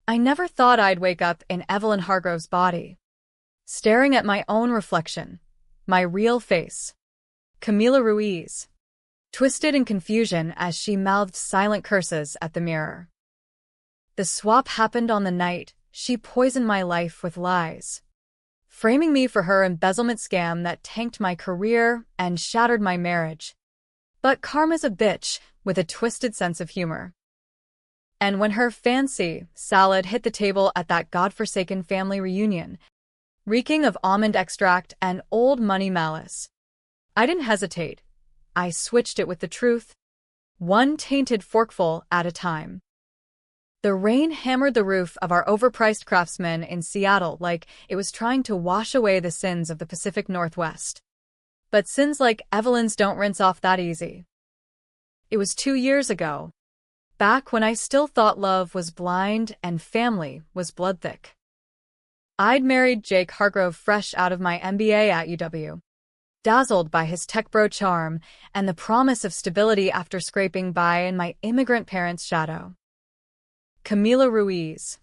I never thought I'd wake up in Evelyn Hargrove's body, staring at my own reflection, my real face. Camila Ruiz, twisted in confusion as she mouthed silent curses at the mirror. The swap happened on the night she poisoned my life with lies, framing me for her embezzlement scam that tanked my career and shattered my marriage. But karma's a bitch with a twisted sense of humor. And when her fancy salad hit the table at that godforsaken family reunion, reeking of almond extract and old money malice, I didn't hesitate. I switched it with the truth, one tainted forkful at a time. The rain hammered the roof of our overpriced Craftsman in Seattle like it was trying to wash away the sins of the Pacific Northwest. But sins like Evelyn's don't rinse off that easy. It was 2 years ago, back when I still thought love was blind and family was bloodthick. I'd married Jake Hargrove fresh out of my MBA at UW, dazzled by his tech bro charm and the promise of stability after scraping by in my immigrant parents' shadow. Camila Ruiz,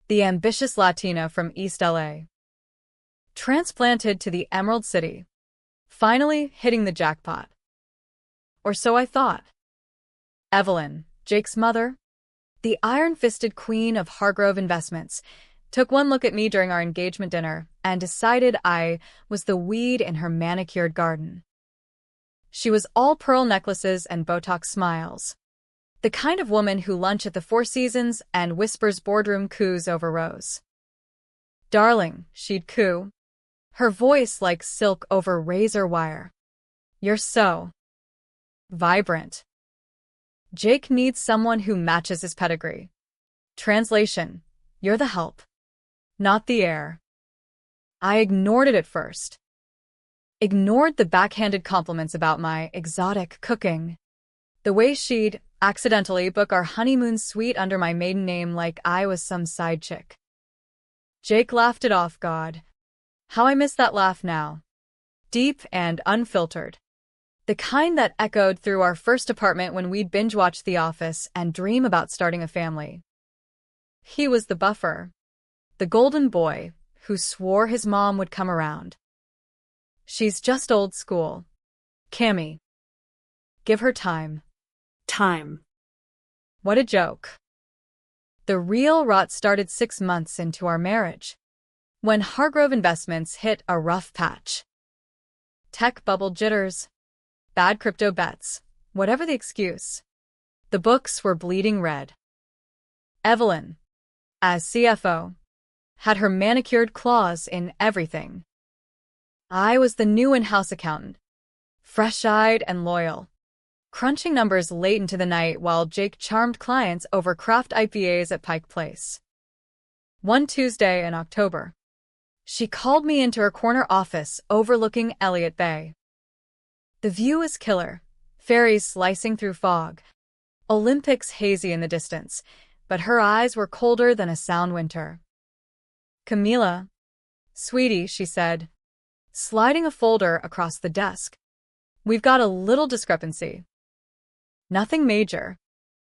the ambitious Latina from East LA, transplanted to the Emerald City, finally hitting the jackpot. Or so I thought. Evelyn, Jake's mother, the iron-fisted queen of Hargrove Investments, took one look at me during our engagement dinner and decided I was the weed in her manicured garden. She was all pearl necklaces and Botox smiles, the kind of woman who lunch at the Four Seasons and whispers boardroom coups over Rose. Darling, she'd coo, her voice like silk over razor wire. You're so vibrant. Jake needs someone who matches his pedigree. Translation: you're the help, not the heir. I ignored it at first. Ignored the backhanded compliments about my exotic cooking. The way she'd accidentally book our honeymoon suite under my maiden name like I was some side chick. Jake laughed it off, God. How I miss that laugh now. Deep and unfiltered. The kind that echoed through our first apartment when we'd binge-watch The Office and dream about starting a family. He was the buffer. The golden boy who swore his mom would come around. She's just old school. Cammy. Give her time. Time. What a joke. The real rot started 6 months into our marriage, when Hargrove Investments hit a rough patch. Tech bubble jitters, bad crypto bets, whatever the excuse. The books were bleeding red. Evelyn, as CFO, had her manicured claws in everything. I was the new in-house accountant, fresh-eyed and loyal, crunching numbers late into the night while Jake charmed clients over craft IPAs at Pike Place. One Tuesday in October, she called me into her corner office overlooking Elliott Bay. The view is killer, ferries slicing through fog, Olympics hazy in the distance, but her eyes were colder than a sound winter. Camila, sweetie, she said, sliding a folder across the desk. We've got a little discrepancy. Nothing major,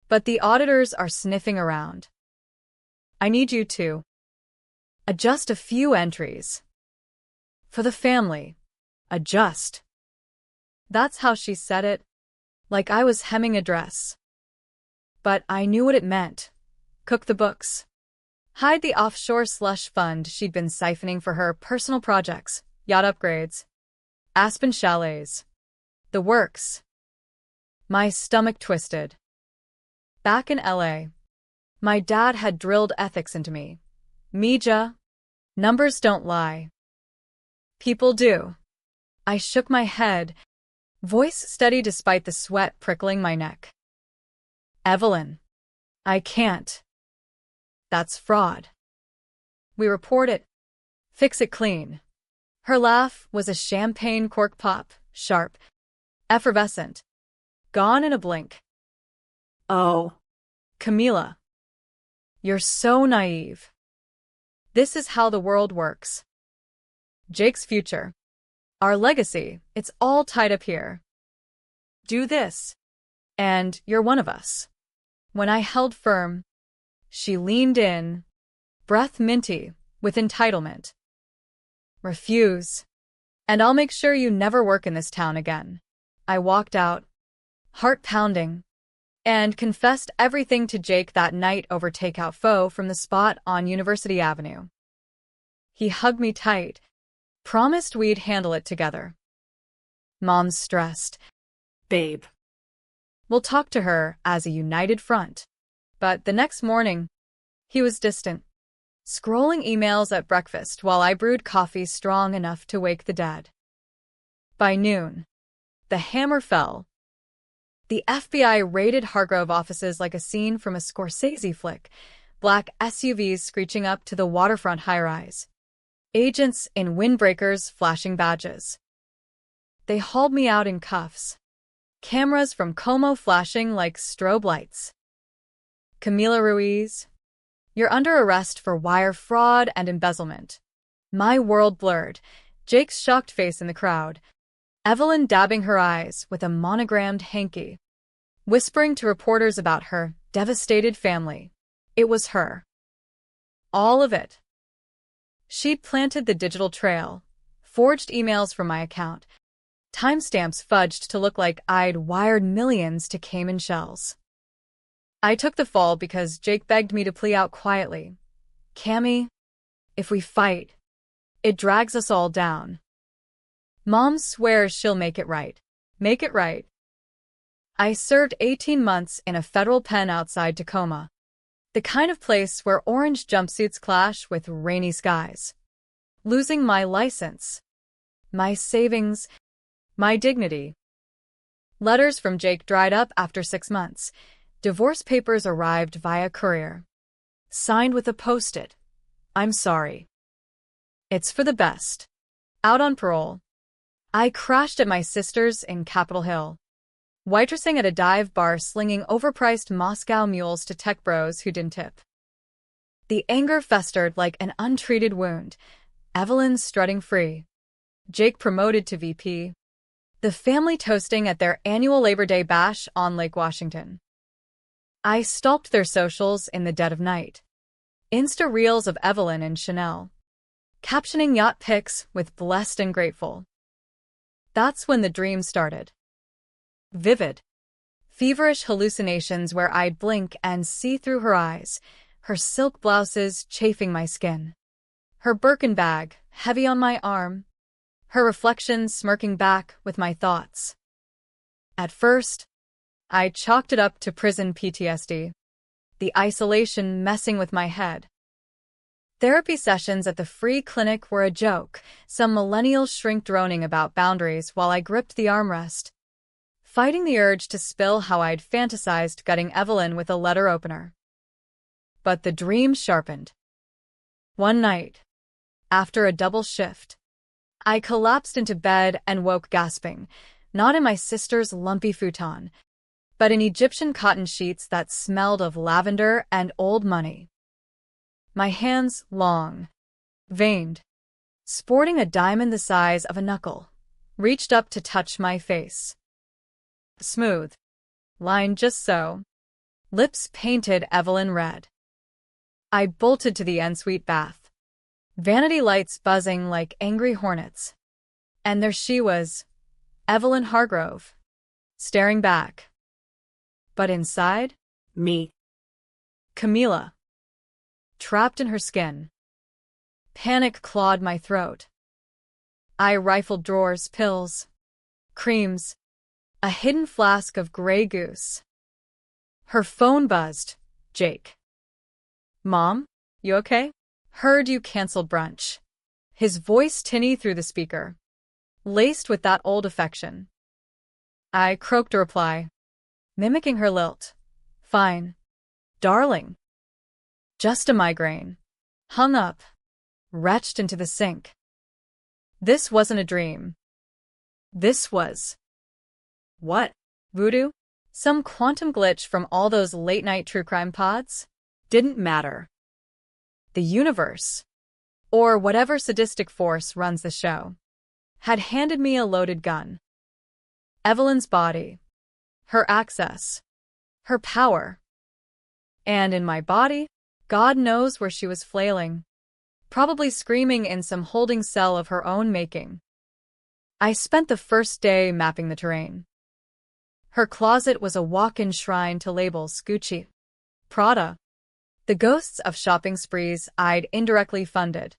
but the auditors are sniffing around. I need you to adjust a few entries. For the family, adjust. That's how she said it, like I was hemming a dress. But I knew what it meant. Cook the books. Hide the offshore slush fund she'd been siphoning for her personal projects, yacht upgrades, Aspen chalets. The works. My stomach twisted. Back in LA, my dad had drilled ethics into me. Mija, numbers don't lie. People do. I shook my head, voice steady despite the sweat prickling my neck. Evelyn, I can't. That's fraud. We report it. Fix it clean. Her laugh was a champagne cork pop, sharp, effervescent. Gone in a blink. Oh. Camila. You're so naive. This is how the world works. Jake's future. Our legacy, it's all tied up here. Do this, and you're one of us. When I held firm, She leaned in, breath minty, with entitlement. Refuse, and I'll make sure you never work in this town again. I walked out, heart pounding, and confessed everything to Jake that night over takeout pho from the spot on University Avenue. He hugged me tight, promised we'd handle it together. Mom's stressed. Babe. We'll talk to her as a united front. But the next morning, he was distant, scrolling emails at breakfast while I brewed coffee strong enough to wake the dead. By noon, the hammer fell. The FBI raided Hargrove offices like a scene from a Scorsese flick, black SUVs screeching up to the waterfront high-rise, agents in windbreakers flashing badges. They hauled me out in cuffs, cameras from Como flashing like strobe lights. Camila Ruiz, you're under arrest for wire fraud and embezzlement. My world blurred, Jake's shocked face in the crowd, Evelyn dabbing her eyes with a monogrammed hanky, whispering to reporters about her devastated family. It was her. All of it. She'd planted the digital trail, forged emails from my account, timestamps fudged to look like I'd wired millions to Cayman shells. I took the fall because Jake begged me to plea out quietly. Cammy, if we fight, it drags us all down. Mom swears she'll make it right. Make it right. I served 18 months in a federal pen outside Tacoma, the kind of place where orange jumpsuits clash with rainy skies. Losing my license, my savings, my dignity. Letters from Jake dried up after 6 months. Divorce papers arrived via courier. Signed with a post-it. I'm sorry. It's for the best. Out on parole. I crashed at my sister's in Capitol Hill, waitressing at a dive bar slinging overpriced Moscow mules to tech bros who didn't tip. The anger festered like an untreated wound. Evelyn strutting free. Jake promoted to VP. The family toasting at their annual Labor Day bash on Lake Washington. I stalked their socials in the dead of night. Insta reels of Evelyn and Chanel, captioning yacht pics with blessed and grateful. That's when the dream started. Vivid, feverish hallucinations where I'd blink and see through her eyes, her silk blouses chafing my skin, her Birkin bag heavy on my arm, her reflection smirking back with my thoughts. At first, I chalked it up to prison PTSD, the isolation messing with my head. Therapy sessions at the free clinic were a joke, some millennial shrink droning about boundaries while I gripped the armrest, fighting the urge to spill how I'd fantasized gutting Evelyn with a letter opener. But the dream sharpened. One night, after a double shift, I collapsed into bed and woke gasping, not in my sister's lumpy futon, but in Egyptian cotton sheets that smelled of lavender and old money. My hands long, veined, sporting a diamond the size of a knuckle, reached up to touch my face. Smooth, lined just so, lips painted Evelyn red. I bolted to the ensuite bath, vanity lights buzzing like angry hornets. And there she was, Evelyn Hargrove, staring back. But inside? Me. Camila. Trapped in her skin. Panic clawed my throat. I rifled drawers, pills, creams, a hidden flask of Grey Goose. Her phone buzzed. Jake. Mom, you okay? Heard you canceled brunch. His voice tinny through the speaker, laced with that old affection. I croaked a reply, mimicking her lilt. Fine. Darling. Just a migraine. Hung up. Retched into the sink. This wasn't a dream. This was... What? Voodoo? Some quantum glitch from all those late-night true crime pods? Didn't matter. The universe, or whatever sadistic force runs the show, had handed me a loaded gun. Evelyn's body, her access, her power. And in my body, God knows where she was flailing, probably screaming in some holding cell of her own making. I spent the first day mapping the terrain. Her closet was a walk-in shrine to labels Gucci, Prada, the ghosts of shopping sprees I'd indirectly funded.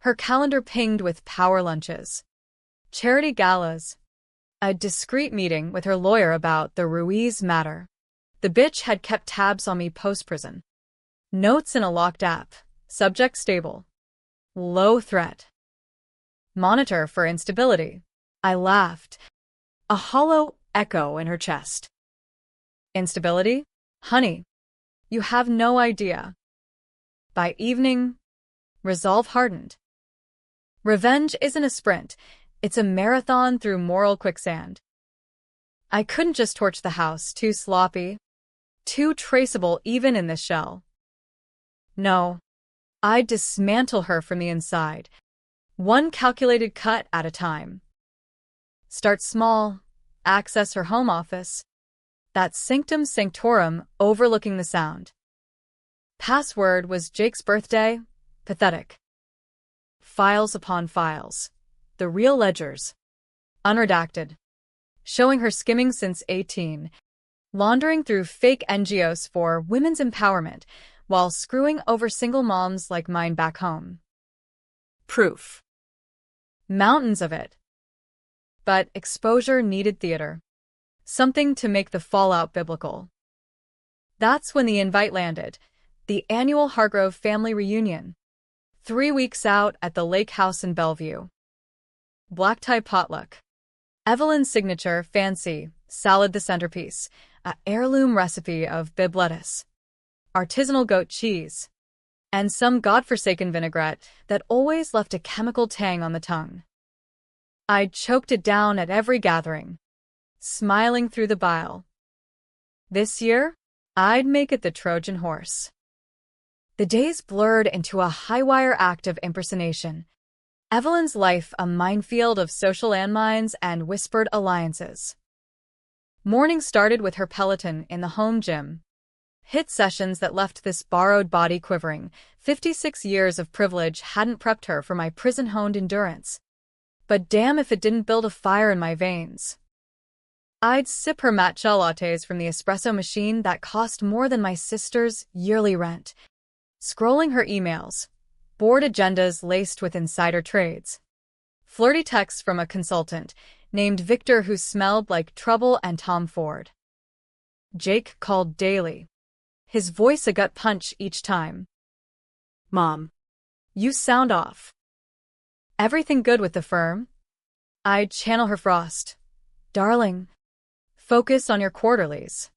Her calendar pinged with power lunches, charity galas, a discreet meeting with her lawyer about the Ruiz matter. The bitch had kept tabs on me post-prison. Notes in a locked app, subject stable, low threat. Monitor for instability. I laughed, a hollow echo in her chest. Instability? Honey, you have no idea. By evening, resolve hardened. Revenge isn't a sprint, it's a marathon through moral quicksand. I couldn't just torch the house, too sloppy, too traceable even in this shell. No, I'd dismantle her from the inside, one calculated cut at a time. Start small, access her home office, that sanctum sanctorum overlooking the sound. Password was Jake's birthday, pathetic. Files upon files, the real ledgers, unredacted, showing her skimming since 18, laundering through fake NGOs for women's empowerment while screwing over single moms like mine back home. Proof. Mountains of it. But exposure needed theater. Something to make the fallout biblical. That's when the invite landed, the annual Hargrove family reunion. 3 weeks out at the lake house in Bellevue. Black tie potluck. Evelyn's signature, fancy, salad the centerpiece, a heirloom recipe of Bibb lettuce, artisanal goat cheese, and some godforsaken vinaigrette that always left a chemical tang on the tongue. I'd choked it down at every gathering, smiling through the bile. This year, I'd make it the Trojan horse. The days blurred into a high-wire act of impersonation. Evelyn's life a minefield of social landmines and whispered alliances. Morning started with her Peloton in the home gym. Hit sessions that left this borrowed body quivering. 56 years of privilege hadn't prepped her for my prison-honed endurance. But damn if it didn't build a fire in my veins. I'd sip her matcha lattes from the espresso machine that cost more than my sister's yearly rent, scrolling her emails, board agendas laced with insider trades, flirty texts from a consultant named Victor who smelled like trouble and Tom Ford. Jake called daily, his voice a gut punch each time. Mom. You sound off. Everything good with the firm? I'd channel her frost. Darling, focus on your quarterlies.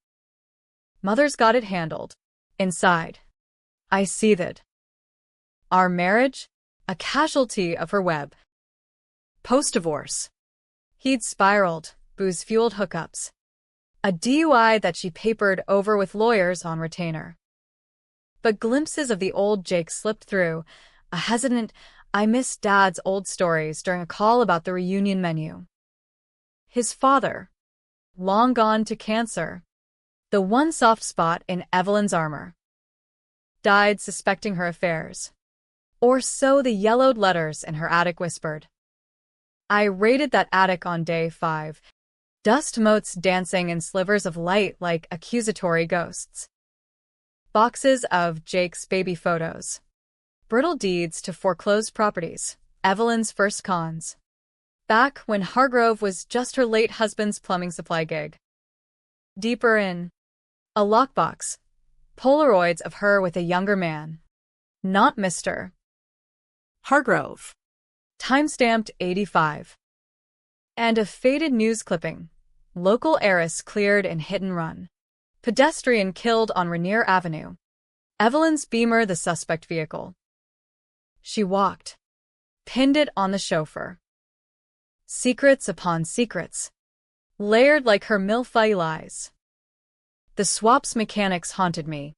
Mother's got it handled. Inside, I seethed. Our marriage? A casualty of her web. Post-divorce. He'd spiraled, booze-fueled hookups. A DUI that she papered over with lawyers on retainer. But glimpses of the old Jake slipped through, a hesitant, I miss Dad's old stories during a call about the reunion menu. His father, long gone to cancer, the one soft spot in Evelyn's armor, died suspecting her affairs. Or so the yellowed letters in her attic whispered. I raided that attic on day 5, dust motes dancing in slivers of light like accusatory ghosts. Boxes of Jake's baby photos. Brittle deeds to foreclosed properties, Evelyn's first cons. Back when Hargrove was just her late husband's plumbing supply gig. Deeper in, a lockbox, Polaroids of her with a younger man. Not Mr. Hargrove. Timestamped 85. And a faded news clipping. Local heiress cleared in hit and run. Pedestrian killed on Rainier Avenue. Evelyn's Beamer the suspect vehicle. She walked. Pinned it on the chauffeur. Secrets upon secrets. Layered like her milfy lies. The swap's mechanics haunted me.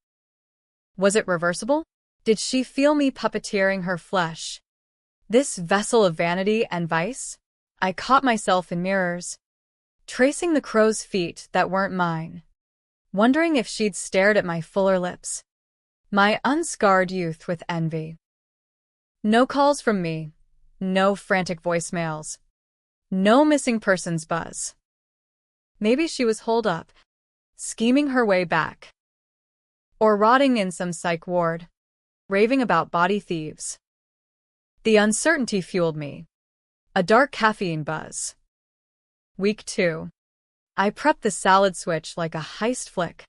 Was it reversible? Did she feel me puppeteering her flesh? This vessel of vanity and vice? I caught myself in mirrors, tracing the crow's feet that weren't mine, wondering if she'd stared at my fuller lips, My unscarred youth with envy. No calls from me. No frantic voicemails. No missing persons buzz. Maybe she was holed up, scheming her way back. Or rotting in some psych ward, raving about body thieves. The uncertainty fueled me. A dark caffeine buzz. Week 2. I prepped the salad switch like a heist flick.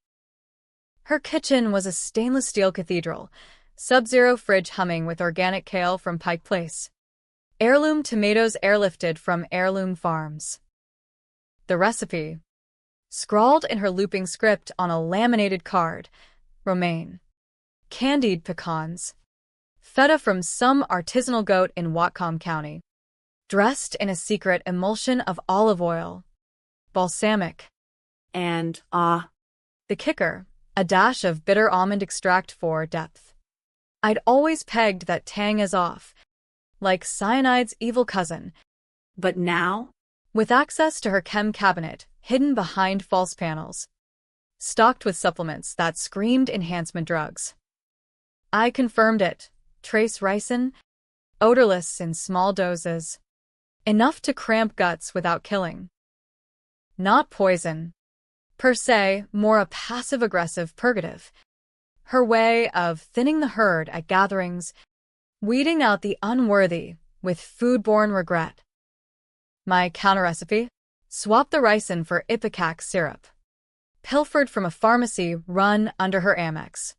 Her kitchen was a stainless steel cathedral, sub-zero fridge humming with organic kale from Pike Place. Heirloom tomatoes airlifted from heirloom farms. The recipe, scrawled in her looping script on a laminated card, romaine. Candied pecans. Feta from some artisanal goat in Whatcom County. Dressed in a secret emulsion of olive oil. Balsamic. And, The kicker, a dash of bitter almond extract for depth. I'd always pegged that tang as off, like cyanide's evil cousin. But now? With access to her chem cabinet, hidden behind false panels. Stocked with supplements that screamed enhancement drugs. I confirmed it. Trace ricin, odorless in small doses. Enough to cramp guts without killing. Not poison. Per se, more a passive-aggressive purgative. Her way of thinning the herd at gatherings, weeding out the unworthy with foodborne regret. My counter-recipe? Swap the ricin for ipecac syrup. Pilfered from a pharmacy run under her Amex.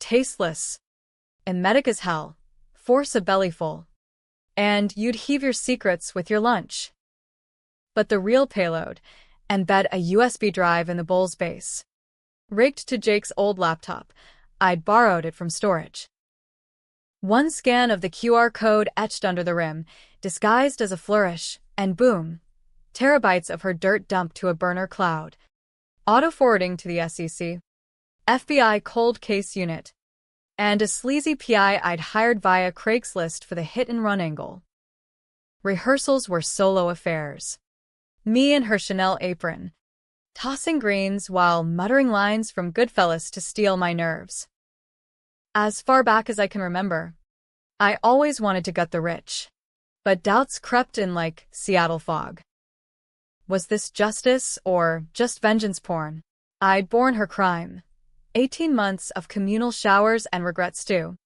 Tasteless. Emetic as hell. Force a bellyful. And you'd heave your secrets with your lunch. But the real payload, embed a USB drive in the bowl's base. Rigged to Jake's old laptop, I'd borrowed it from storage. One scan of the QR code etched under the rim, disguised as a flourish, and boom, terabytes of her dirt dumped to a burner cloud. Auto-forwarding to the SEC, FBI cold case unit, and a sleazy PI I'd hired via Craigslist for the hit-and-run angle. Rehearsals were solo affairs. Me in her Chanel apron, tossing greens while muttering lines from Goodfellas to steal my nerves. As far back as I can remember, I always wanted to gut the rich, but doubts crept in like Seattle fog. Was this justice or just vengeance porn? I'd borne her crime. 18 months of communal showers and regret stew.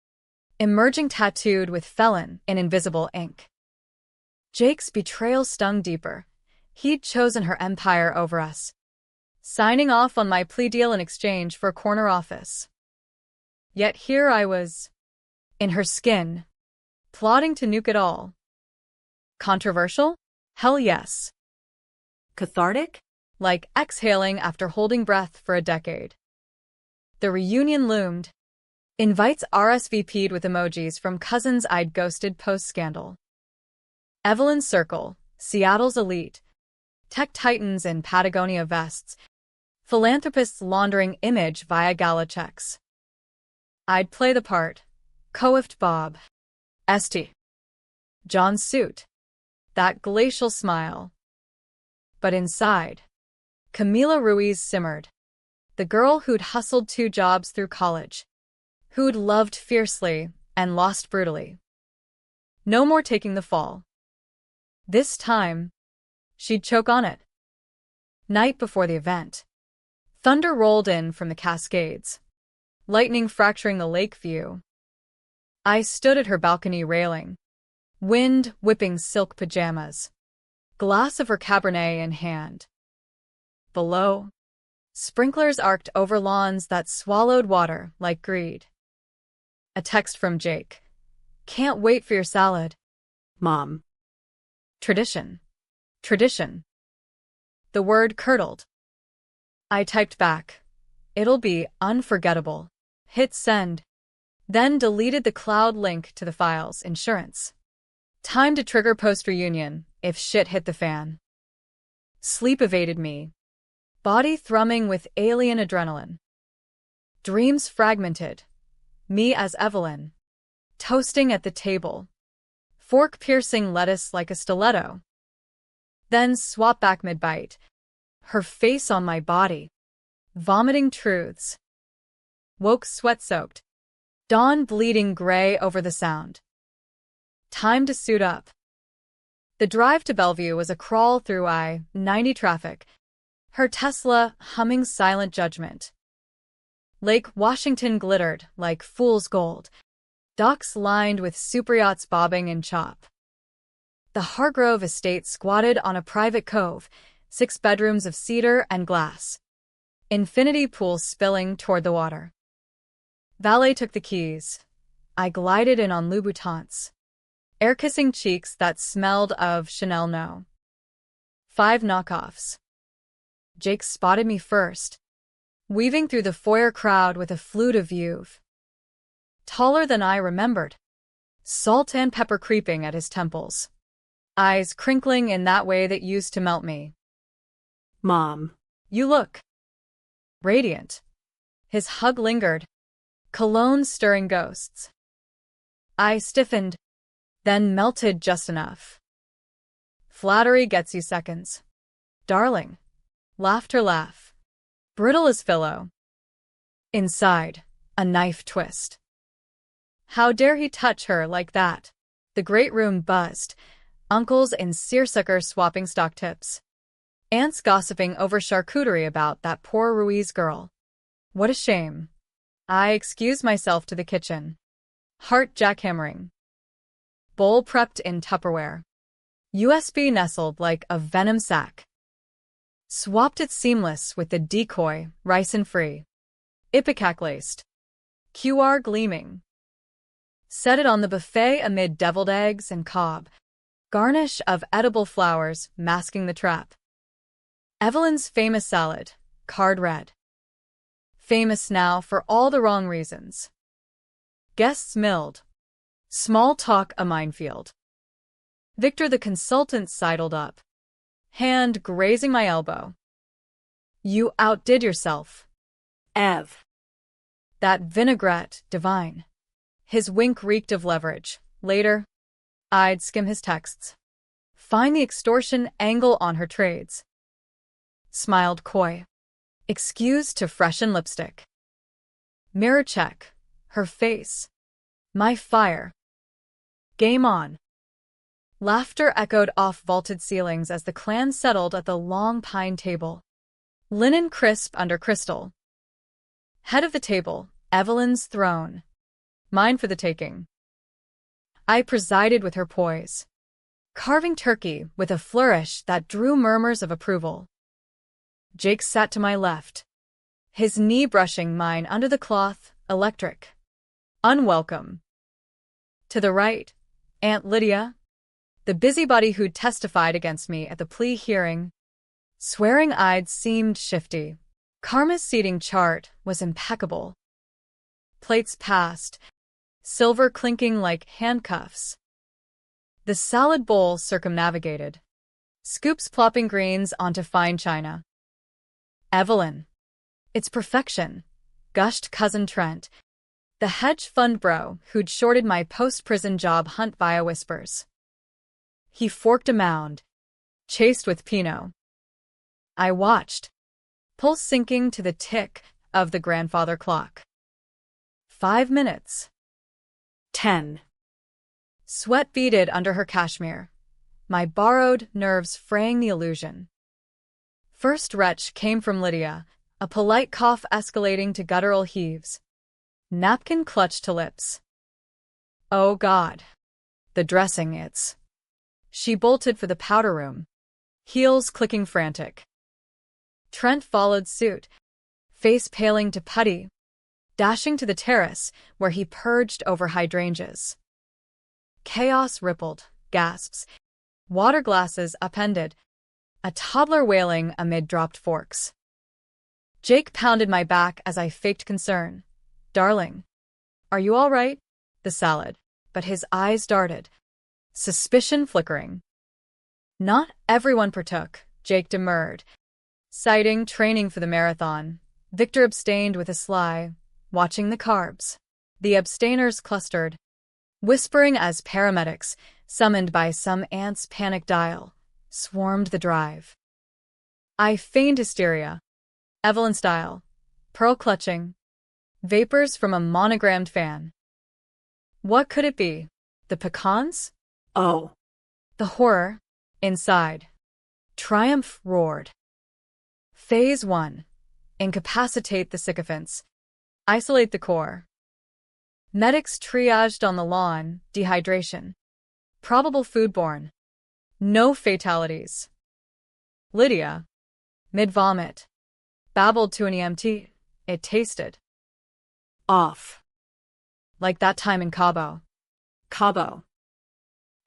Emerging tattooed with felon in invisible ink. Jake's betrayal stung deeper. He'd chosen her empire over us. Signing off on my plea deal in exchange for a corner office. Yet here I was, in her skin, plotting to nuke it all. Controversial? Hell yes. Cathartic? Like exhaling after holding breath for a decade. The reunion loomed. Invites RSVP'd with emojis from cousins I'd ghosted post-scandal. Evelyn's Circle, Seattle's elite. Tech titans in Patagonia vests. Philanthropists laundering image via gala checks. I'd play the part. Coiffed Bob. St. John's suit. That glacial smile. But inside, Camila Ruiz simmered. The girl who'd hustled 2 jobs through college. Who'd loved fiercely and lost brutally. No more taking the fall. This time, she'd choke on it. Night before the event. Thunder rolled in from the Cascades. Lightning fracturing the lake view. I stood at her balcony railing. Wind whipping silk pajamas. Glass of her Cabernet in hand. Below, sprinklers arced over lawns that swallowed water like greed. A text from Jake. Can't wait for your salad. Mom. Tradition. Tradition. The word curdled. I typed back. It'll be unforgettable. Hit send. Then deleted the cloud link to the file's insurance. Time to trigger post-reunion if shit hit the fan. Sleep evaded me. Body thrumming with alien adrenaline. Dreams fragmented. Me as Evelyn. Toasting at the table. Fork piercing lettuce like a stiletto. Then swap back mid-bite. Her face on my body. Vomiting truths. woke sweat-soaked, dawn bleeding gray over the sound. Time to suit up. The drive to Bellevue was a crawl through I-90 traffic, her Tesla humming silent judgment. Lake Washington glittered like fool's gold, docks lined with superyachts bobbing in chop. The Hargrove estate squatted on a private cove, 6 bedrooms of cedar and glass. Infinity pool spilling toward the water. Valet took the keys. I glided in on Louboutins, air-kissing cheeks that smelled of Chanel No. 5 knockoffs. Jake spotted me first, weaving through the foyer crowd with a flute of youth. Taller than I remembered, salt and pepper creeping at his temples, eyes crinkling in that way that used to melt me. Mom. You look radiant. His hug lingered, cologne stirring ghosts. I stiffened, then melted just enough. Flattery gets you seconds. Darling. Laughed her laugh. Brittle as Philo. Inside, a knife twist. How dare he touch her like that? The great room buzzed, uncles in seersucker swapping stock tips. Aunts gossiping over charcuterie about that poor Ruiz girl. What a shame. I excused myself to the kitchen. Heart jackhammering. Bowl prepped in Tupperware. USB nestled like a venom sac. Swapped it seamless with the decoy, ricin-free. Ipecac laced. QR gleaming. Set it on the buffet amid deviled eggs and cob. Garnish of edible flowers masking the trap. Evelyn's famous salad, card red. Famous now for all the wrong reasons. Guests milled. Small talk a minefield. Victor the consultant sidled up, hand grazing my elbow. You outdid yourself. Ev. That vinaigrette, divine. His wink reeked of leverage. Later, I'd skim his texts. Find the extortion angle on her trades. Smiled coy. Excuse to freshen lipstick. Mirror check. Her face. My fire. Game on. Laughter echoed off vaulted ceilings as the clan settled at the long pine table. Linen crisp under crystal. Head of the table, Evelyn's throne. Mine for the taking. I presided with her poise, carving turkey with a flourish that drew murmurs of approval. Jake sat to my left, his knee brushing mine under the cloth, electric. Unwelcome. To the right, Aunt Lydia, the busybody who'd testified against me at the plea hearing. Swearing I'd seemed shifty. Karma's seating chart was impeccable. Plates passed, silver clinking like handcuffs. The salad bowl circumnavigated, scoops plopping greens onto fine china. Evelyn. It's perfection, gushed Cousin Trent, the hedge fund bro who'd shorted my post-prison job hunt via whispers. He forked a mound, chased with Pinot. I watched, pulse sinking to the tick of the grandfather clock. 5 minutes. 10. Sweat beaded under her cashmere, my borrowed nerves fraying the illusion. First retch came from Lydia, a polite cough escalating to guttural heaves. Napkin clutched to lips. Oh God. The dressing it's. She bolted for the powder room, heels clicking frantic. Trent followed suit, face paling to putty, dashing to the terrace where he purged over hydrangeas. Chaos rippled, gasps, water glasses upended, a toddler wailing amid dropped forks. Jake pounded my back as I faked concern. Darling, are you all right? The salad, but his eyes darted, suspicion flickering. Not everyone partook, Jake demurred, citing training for the marathon. Victor abstained with a sly, watching the carbs. The abstainers clustered, whispering as paramedics, summoned by some aunt's panic dial, swarmed the drive. I feigned hysteria, Evelyn style, pearl clutching, Vapors from a monogrammed fan. What could it be? The pecans? O. The horror. Inside. Triumph roared. Phase 1. Incapacitate the sycophants. Isolate the core. Medics triaged on the lawn, dehydration. Probable foodborne. No fatalities. Lydia, mid-vomit, babbled to an EMT. It tasted. Off. Like that time in Cabo. Cabo.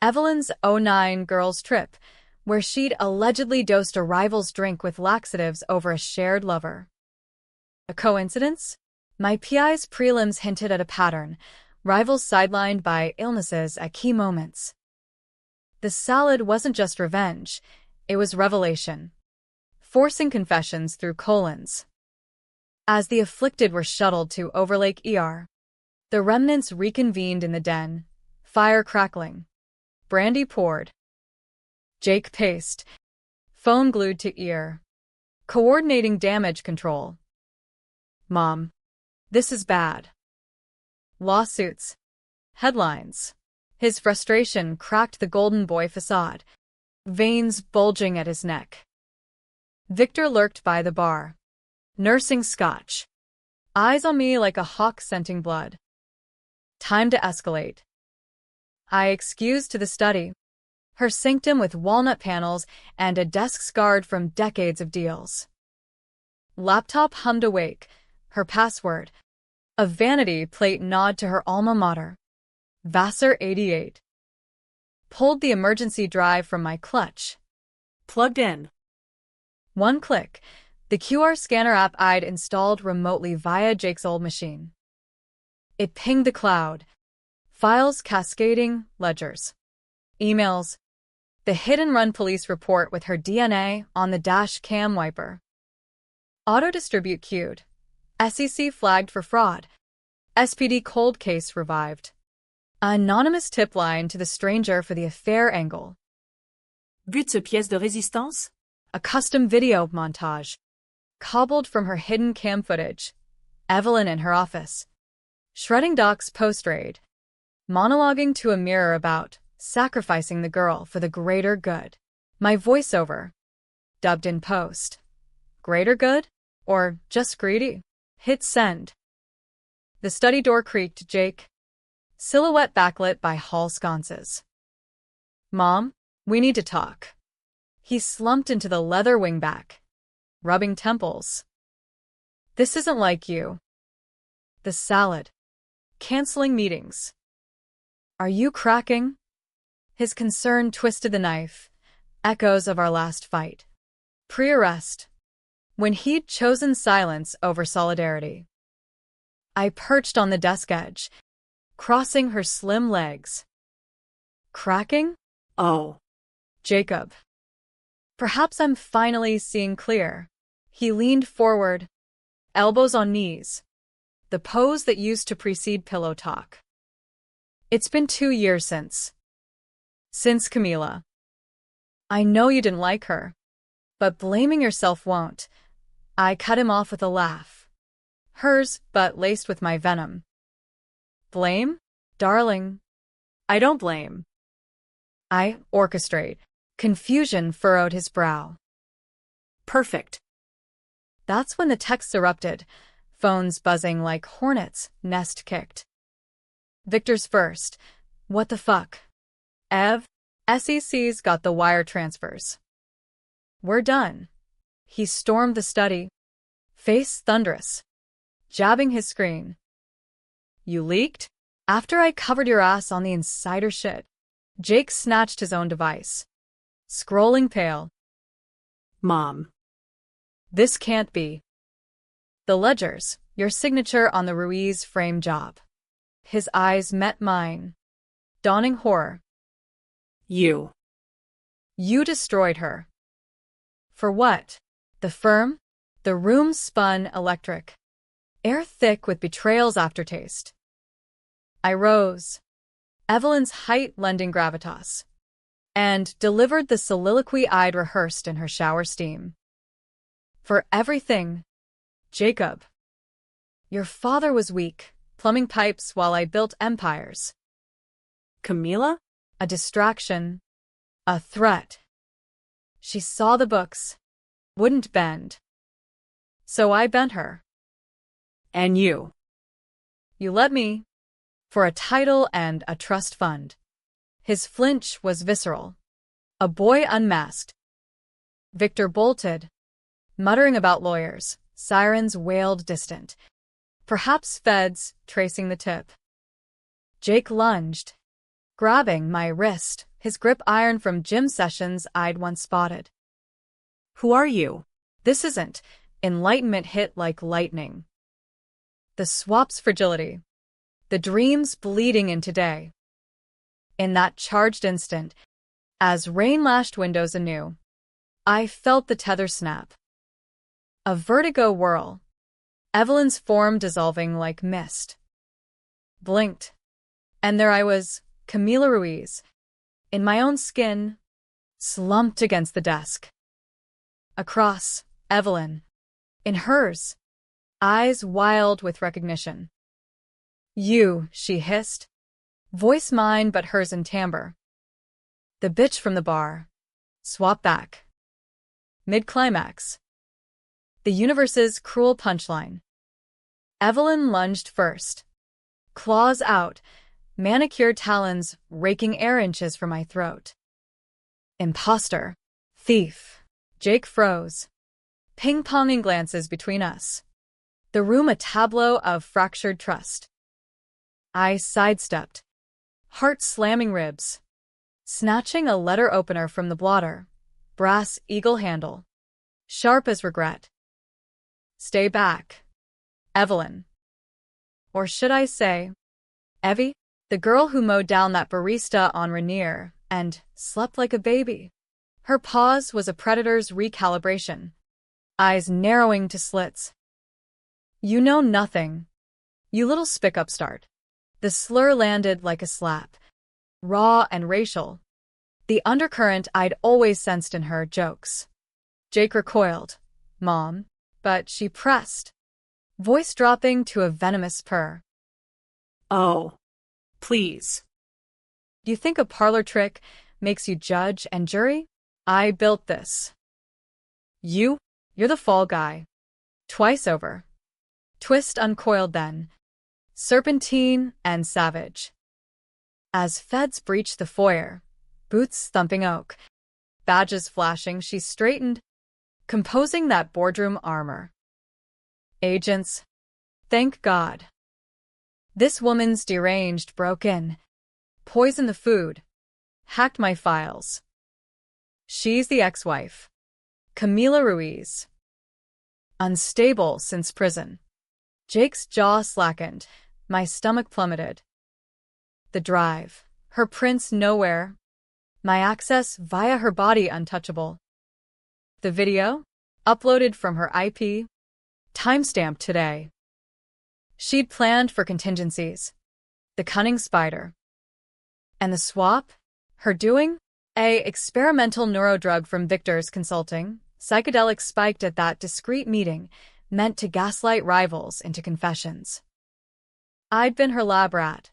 Evelyn's '09 girls' trip, where she'd allegedly dosed a rival's drink with laxatives over a shared lover. A coincidence? My PI's prelims hinted at a pattern, rivals sidelined by illnesses at key moments. The salad wasn't just revenge, it was revelation, forcing confessions through colons. As the afflicted were shuttled to Overlake ER, the remnants reconvened in the den, fire crackling, brandy poured. Jake paced, phone glued to ear, coordinating damage control. Mom, this is bad. Lawsuits. Headlines. His frustration cracked the golden boy facade, veins bulging at his neck. Victor lurked by the bar, nursing scotch, eyes on me like a hawk scenting blood. Time to escalate. I excused to the study, her sanctum with walnut panels and a desk scarred from decades of deals. Laptop hummed awake, her password, a vanity plate nod to her alma mater. Vassar 88. Pulled the emergency drive from my clutch. Plugged in. One click, the QR scanner app I'd installed remotely via Jake's old machine. It pinged the cloud. Files cascading, ledgers. Emails. The hit-and-run police report with her DNA on the dash cam wiper. Auto-distribute queued. SEC flagged for fraud. SPD cold case revived. Anonymous tip line to the stranger for the affair angle. Vu de ce pièce de résistance? A custom video montage. Cobbled from her hidden cam footage. Evelyn in her office. Shredding docs post-raid. Monologuing to a mirror about sacrificing the girl for the greater good. My voiceover. Dubbed in post. Greater good? Or just greedy? Hit send. The study door creaked. Jake. Silhouette backlit by hall sconces. Mom, we need to talk. He slumped into the leather wingback, rubbing temples. This isn't like you. The salad. Canceling meetings. Are you cracking? His concern twisted the knife. Echoes of our last fight. Pre-arrest. When he'd chosen silence over solidarity. I perched on the desk edge, crossing her slim legs. Cracking? Oh. Jacob. Perhaps I'm finally seeing clear. He leaned forward, elbows on knees. The pose that used to precede pillow talk. It's been 2 years since Camila. I know you didn't like her, but blaming yourself won't. I cut him off with a laugh. Hers, but laced with my venom. Blame? Darling. I don't blame. I orchestrate. Confusion furrowed his brow. Perfect. That's when the texts erupted, phones buzzing like hornets, nest kicked. Victor's first. What the fuck? Ev, SEC's got the wire transfers. We're done. He stormed the study, face thunderous, jabbing his screen. You leaked? After I covered your ass on the insider shit. Jake snatched his own device. Scrolling pale. Mom. This can't be. The ledgers, your signature on the Ruiz frame job. His eyes met mine. Dawning horror. You. You destroyed her. For what? The firm? The room spun electric. Air thick with betrayal's aftertaste. I rose, Evelyn's height lending gravitas, and delivered the soliloquy I'd rehearsed in her shower steam. For everything, Jacob. Your father was weak, plumbing pipes while I built empires. Camila? A distraction. A threat. She saw the books. Wouldn't bend. So I bent her. And you. You let me. For a title and a trust fund. His flinch was visceral. A boy unmasked. Victor bolted, muttering about lawyers. Sirens wailed distant. Perhaps feds, tracing the tip. Jake lunged, grabbing my wrist, his grip iron from gym sessions I'd once spotted. Who are you? This isn't. Enlightenment hit like lightning. The swap's fragility. The dreams bleeding into day. In that charged instant, as rain lashed windows anew, I felt the tether snap. A vertigo whirl. Evelyn's form dissolving like mist. Blinked. And there I was, Camila Ruiz, in my own skin, slumped against the desk. Across, Evelyn. In hers, eyes wild with recognition. You, she hissed. Voice mine but hers in timbre. The bitch from the bar. Swap back. Mid-climax. The universe's cruel punchline. Evelyn lunged first. Claws out, manicured talons raking air inches from my throat. Imposter. Thief. Jake froze. Ping-ponging glances between us. The room a tableau of fractured trust. I sidestepped. Heart slamming ribs. Snatching a letter opener from the blotter. Brass eagle handle. Sharp as regret. Stay back. Evelyn. Or should I say, Evie? The girl who mowed down that barista on Rainier and slept like a baby. Her pause was a predator's recalibration. Eyes narrowing to slits. You know nothing. You little spick-upstart. The slur landed like a slap. Raw and racial. The undercurrent I'd always sensed in her jokes. Jake recoiled. Mom. But she pressed. Voice dropping to a venomous purr. Oh. Please. You think a parlor trick makes you judge and jury? I built this. You're the fall guy. Twice over. Twist uncoiled then. Serpentine and savage. As feds breached the foyer, boots thumping oak, badges flashing, she straightened, composing that boardroom armor. Agents. Thank God. This woman's deranged broke in, poisoned the food, hacked my files. She's the ex-wife. Camila Ruiz. Unstable since prison. Jake's jaw slackened, my stomach plummeted. The drive, her prints nowhere, my access via her body untouchable. The video, uploaded from her IP, timestamped today. She'd planned for contingencies. The cunning spider. And the swap? Her doing? A experimental neurodrug from Victor's consulting, psychedelics spiked at that discreet meeting, meant to gaslight rivals into confessions. I'd been her lab rat.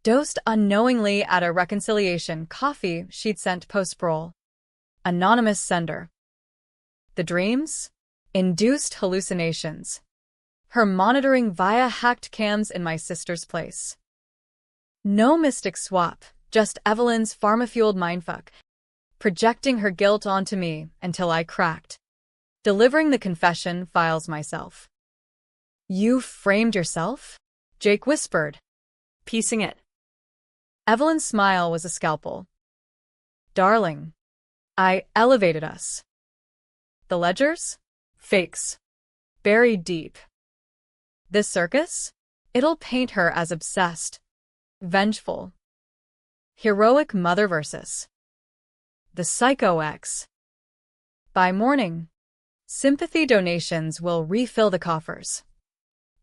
Dosed unknowingly at a reconciliation coffee she'd sent post-parole. Anonymous sender. The dreams? Induced hallucinations. Her monitoring via hacked cams in my sister's place. No mystic swap, just Evelyn's pharma-fueled mindfuck, projecting her guilt onto me until I cracked. Delivering the confession files myself. You framed yourself? Jake whispered. Piecing it. Evelyn's smile was a scalpel. Darling. I elevated us. The ledgers? Fakes. Buried deep. This circus? It'll paint her as obsessed. Vengeful. Heroic mother versus the psycho ex. By morning, sympathy donations will refill the coffers.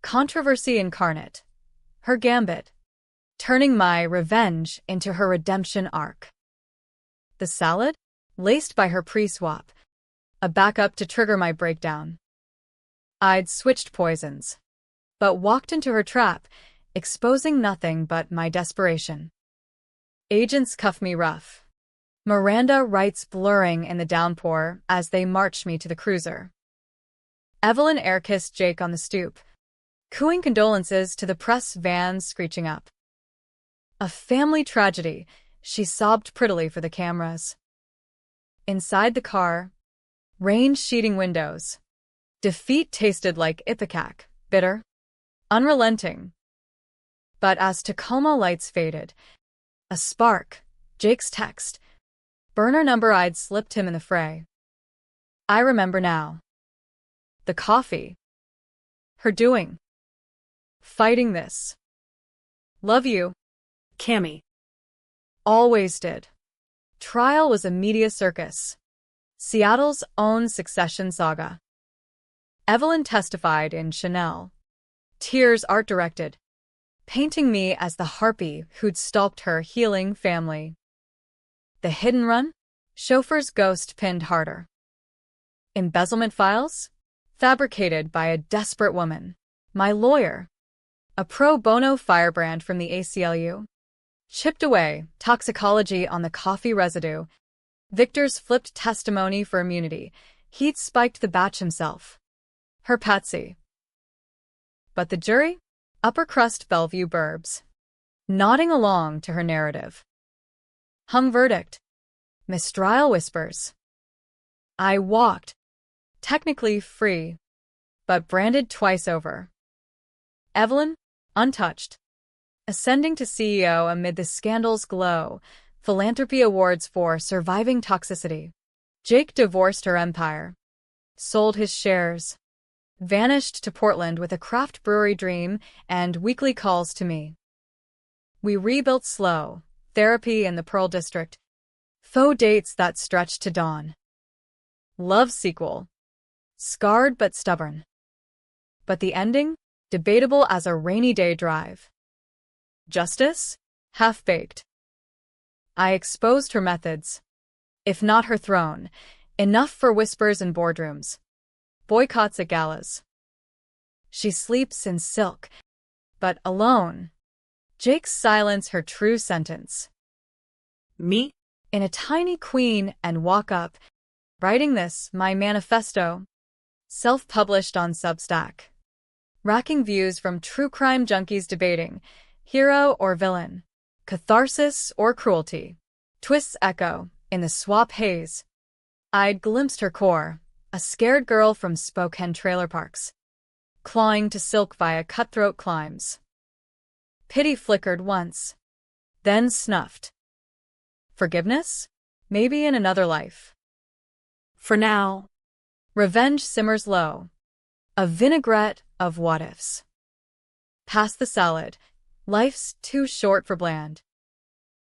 Controversy incarnate. Her gambit. Turning my revenge into her redemption arc. The salad? Laced by her pre-swap. A backup to trigger my breakdown. I'd switched poisons. but walked into her trap, exposing nothing but my desperation. Agents cuff me rough. Miranda writes blurring in the downpour as they march me to the cruiser. Evelyn air-kissed Jake on the stoop, cooing condolences to the press vans screeching up. A family tragedy, she sobbed prettily for the cameras. Inside the car, rain-sheeting windows. Defeat tasted like ipecac, bitter, unrelenting. But as Tacoma lights faded, a spark, Jake's text, burner number I'd slipped him in the fray. I remember now. The coffee. Her doing. Fighting this. Love you. Cammy. Always did. Trial was a media circus. Seattle's own Succession saga. Evelyn testified in Chanel. Tears art-directed, painting me as the harpy who'd stalked her healing family. The hidden run? Chauffeur's ghost pinned harder. Embezzlement files? Fabricated by a desperate woman. My lawyer. A pro bono firebrand from the ACLU. Chipped away, toxicology on the coffee residue. Victor's flipped testimony for immunity. He'd spiked the batch himself. Her patsy. But the jury? Upper crust Bellevue burbs. Nodding along to her narrative. Hung verdict. Mistrial whispers. I walked. Technically free, but branded twice over. Evelyn, untouched. Ascending to CEO amid the scandal's glow, philanthropy awards for surviving toxicity. Jake divorced her empire. Sold his shares. Vanished to Portland with a craft brewery dream and weekly calls to me. We rebuilt slow, therapy in the Pearl District. Faux dates that stretched to dawn. Love sequel. Scarred but stubborn. But the ending? Debatable as a rainy day drive. Justice? Half-baked. I exposed her methods. If not her throne, enough for whispers in boardrooms. Boycotts at galas. She sleeps in silk, but alone. Jake's silence her true sentence. Me? In a tiny queen and walk up, writing this, my manifesto, self-published on Substack. Racking views from true crime junkies debating, hero or villain, catharsis or cruelty. Twists echo in the swap haze. I'd glimpsed her core, a scared girl from Spokane trailer parks, clawing to silk via cutthroat climbs. Pity flickered once, then snuffed. Forgiveness? Maybe in another life. For now. Revenge simmers low, a vinaigrette of what-ifs. Past the salad, life's too short for bland.